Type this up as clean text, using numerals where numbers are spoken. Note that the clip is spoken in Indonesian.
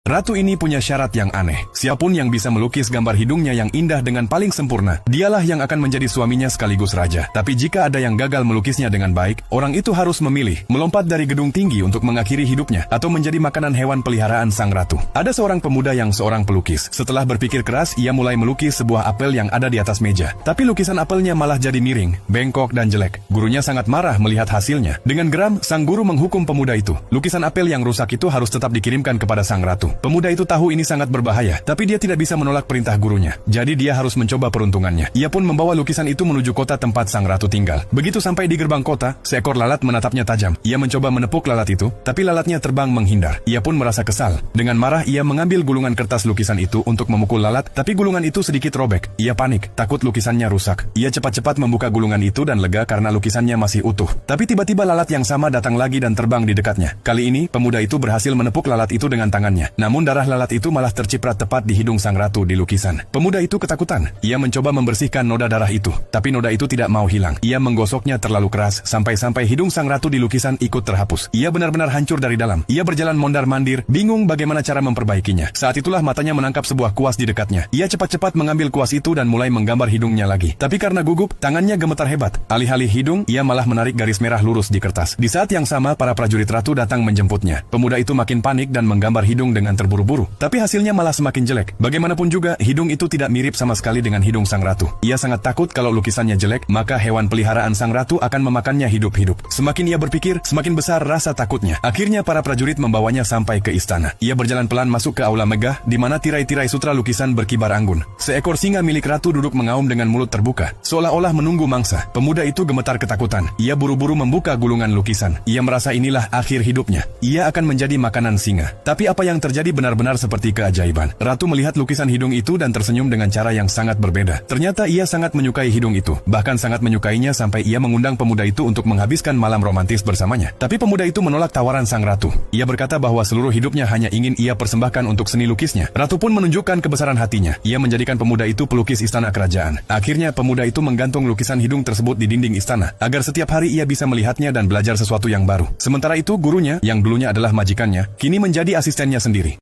Ratu ini punya syarat yang aneh. Siapapun yang bisa melukis gambar hidungnya yang indah dengan paling sempurna, dialah yang akan menjadi suaminya sekaligus raja. Tapi jika ada yang gagal melukisnya dengan baik, orang itu harus memilih melompat dari gedung tinggi untuk mengakhiri hidupnya atau menjadi makanan hewan peliharaan sang ratu. Ada seorang pemuda yang seorang pelukis. Setelah berpikir keras, ia mulai melukis sebuah apel yang ada di atas meja. Tapi lukisan apelnya malah jadi miring, bengkok dan jelek. Gurunya sangat marah melihat hasilnya. Dengan geram, sang guru menghukum pemuda itu. Lukisan apel yang rusak itu harus tetap dikirimkan kepada sang ratu. Pemuda itu tahu ini sangat berbahaya, tapi dia tidak bisa menolak perintah gurunya. Jadi dia harus mencoba peruntungannya. Ia pun membawa lukisan itu menuju kota tempat sang ratu tinggal. Begitu sampai di gerbang kota, seekor lalat menatapnya tajam. Ia mencoba menepuk lalat itu, tapi lalatnya terbang menghindar. Ia pun merasa kesal. Dengan marah, ia mengambil gulungan kertas lukisan itu untuk memukul lalat, tapi gulungan itu sedikit robek. Ia panik, takut lukisannya rusak. Ia cepat-cepat membuka gulungan itu dan lega karena lukisannya masih utuh. Tapi tiba-tiba lalat yang sama datang lagi dan terbang di dekatnya. Kali ini, pemuda itu berhasil menepuk lalat itu dengan tangannya. Namun darah lalat itu malah terciprat tepat di hidung sang ratu di lukisan. Pemuda itu ketakutan. Ia mencoba membersihkan noda darah itu, tapi noda itu tidak mau hilang. Ia menggosoknya terlalu keras, sampai-sampai hidung sang ratu di lukisan ikut terhapus. Ia benar-benar hancur dari dalam. Ia berjalan mondar-mandir, bingung bagaimana cara memperbaikinya. Saat itulah matanya menangkap sebuah kuas di dekatnya. Ia cepat-cepat mengambil kuas itu dan mulai menggambar hidungnya lagi. Tapi karena gugup, tangannya gemetar hebat. Alih-alih hidung, ia malah menarik garis merah lurus di kertas. Di saat yang sama, para prajurit ratu datang menjemputnya. Pemuda itu makin panik dan menggambar hidung dengan terburu-buru. Tapi hasilnya malah semakin jelek. Bagaimanapun juga, hidung itu tidak mirip sama sekali dengan hidung sang ratu. Ia sangat takut kalau lukisannya jelek, maka hewan peliharaan sang ratu akan memakannya hidup-hidup. Semakin ia berpikir, semakin besar rasa takutnya. Akhirnya para prajurit membawanya sampai ke istana. Ia berjalan pelan masuk ke aula megah, di mana tirai-tirai sutra lukisan berkibar anggun. Seekor singa milik ratu duduk mengaum dengan mulut terbuka, seolah-olah menunggu mangsa. Pemuda itu gemetar ketakutan. Ia buru-buru membuka gulungan lukisan. Ia merasa inilah akhir hidupnya. Ia akan menjadi makanan singa. Tapi apa yang terjadi benar-benar seperti keajaiban. Ratu melihat lukisan hidung itu dan tersenyum dengan cara yang sangat berbeda. Ternyata ia sangat menyukai hidung itu. Bahkan sangat menyukainya sampai ia mengundang pemuda itu untuk menghabiskan malam romantis bersamanya. Tapi pemuda itu menolak tawaran sang ratu. Ia berkata bahwa seluruh hidupnya hanya ingin ia persembahkan untuk seni lukisnya. Ratu pun menunjukkan kebesaran hatinya. Ia menjadikan pemuda itu pelukis istana kerajaan. Akhirnya pemuda itu menggantung lukisan hidung tersebut di dinding istana, agar setiap hari ia bisa melihatnya dan belajar sesuatu yang baru. Sementara itu gurunya, yang dulunya adalah majikannya, kini menjadi asistennya sendiri.